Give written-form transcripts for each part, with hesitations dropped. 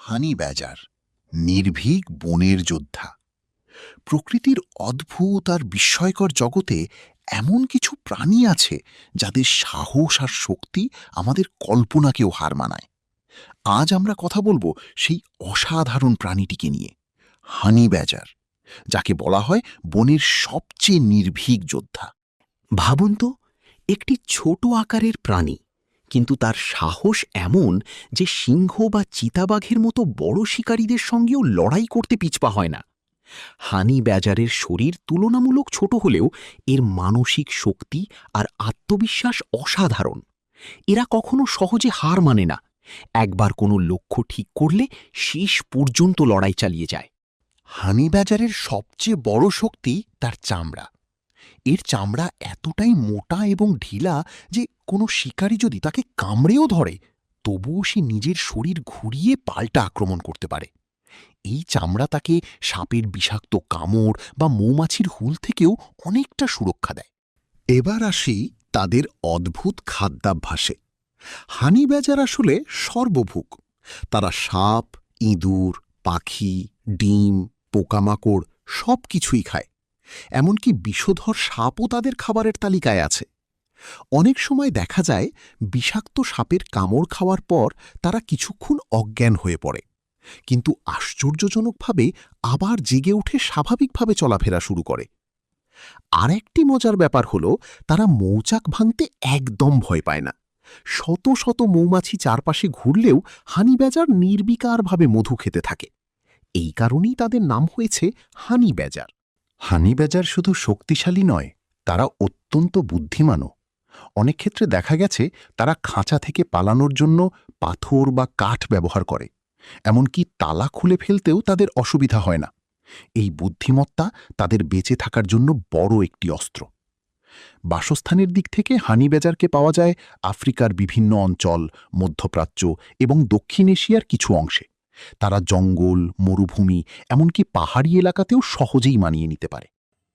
হানি ব্যাজার নির্ভীক বনের যোদ্ধা। প্রকৃতির অদ্ভুত আর বিস্ময়কর জগতে এমন কিছু প্রাণী আছে যাদের সাহস আর শক্তি আমাদের কল্পনাকেও হার মানায়। আজ আমরা কথা বলবো সেই অসাধারণ প্রাণীটিকে নিয়ে, হানি ব্যাজার, যাকে বলা হয় বনের সবচেয়ে নির্ভীক যোদ্ধা। ভাবুন তো, একটি ছোট আকারের প্রাণী, কিন্তু তার সাহস এমন যে সিংহ বা চিতাবাঘের মতো বড় শিকারীদের সঙ্গেও লড়াই করতে পিছপা হয় না। হানি ব্যাজারের শরীর তুলনামূলক ছোট হলেও এর মানসিক শক্তি আর আত্মবিশ্বাস অসাধারণ। এরা কখনো সহজে হার মানে না, একবার কোনো লক্ষ্য ঠিক করলে শেষ পর্যন্ত লড়াই চালিয়ে যায়। হানি ব্যাজারের সবচেয়ে বড় শক্তি তার চামড়া। এর চামড়া এতটাই মোটা এবং ঢিলা যে কোনো শিকারী যদি তাকে কামড়েও ধরে, তবুও সে নিজের শরীর ঘুরিয়ে পাল্টা আক্রমণ করতে পারে। এই চামড়া তাকে সাপের বিষাক্ত কামড় বা মৌমাছির হুল থেকেও অনেকটা সুরক্ষা দেয়। এবার আসি তাদের অদ্ভুত খাদ্যাভ্যাসে। হানি ব্যাজার আসলে সর্বভুক। তারা সাপ, ইঁদুর, পাখি, ডিম, পোকামাকড় সব কিছুই খায়। এমনকি বিষধর সাপও তাদের খাবারের তালিকায় আছে। অনেক সময় দেখা যায় বিষাক্ত সাপের কামড় খাওয়ার পর তারা কিছুক্ষণ অজ্ঞান হয়ে পড়ে, কিন্তু আশ্চর্যজনকভাবে আবার জেগে উঠে স্বাভাবিকভাবে চলাফেরা শুরু করে। আর একটি মজার ব্যাপার হলো, তারা মৌচাক ভাঙতে একদম ভয় পায় না। শত শত মৌমাছি চারপাশে ঘুরলেও হানি ব্যাজার নির্বিকারভাবে মধু খেতে থাকে। এই কারণেই তাদের নাম হয়েছে হানি ব্যাজার। হানি ব্যাজার শুধু শক্তিশালী নয়, তারা অত্যন্ত বুদ্ধিমানও। অনেক ক্ষেত্রে দেখা গেছে তারা খাঁচা থেকে পালানোর জন্য পাথর বা কাঠ ব্যবহার করে। এমনকি তালা খুলে ফেলতেও তাদের অসুবিধা হয় না। এই বুদ্ধিমত্তা তাদের বেঁচে থাকার জন্য বড় একটি অস্ত্র। বাসস্থানের দিক থেকে হানি ব্যাজারকে পাওয়া যায় আফ্রিকার বিভিন্ন অঞ্চল, মধ্যপ্রাচ্য এবং দক্ষিণ এশিয়ার কিছু অংশে। তারা জঙ্গল, মরুভূমি, এমনকি পাহাড়ি এলাকাতেও সহজেই মানিয়ে নিতে পারে।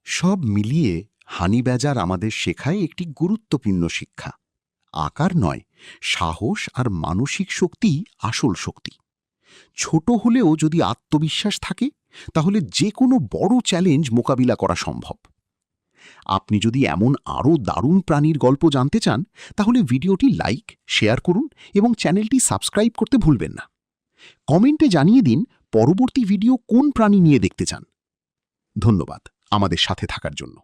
সব মিলিয়ে হানি ব্যাজার আমাদের শেখায় একটি গুরুত্বপূর্ণ শিক্ষা: আকার নয়, সাহস আর মানসিক শক্তিই আসল শক্তি। ছোট হলেও যদি আত্মবিশ্বাস থাকে, তাহলে যে কোনো বড় চ্যালেঞ্জ মোকাবিলা করা সম্ভব। আপনি যদি এমন আরও দারুণ প্রাণীর গল্প জানতে চান, তাহলে ভিডিওটি লাইক, শেয়ার করুন এবং চ্যানেলটি সাবস্ক্রাইব করতে ভুলবেন না। কমেন্টে জানিয়ে দিন পরবর্তী ভিডিও কোন প্রাণী নিয়ে দেখতে চান। ধন্যবাদ আমাদের সাথে থাকার জন্য।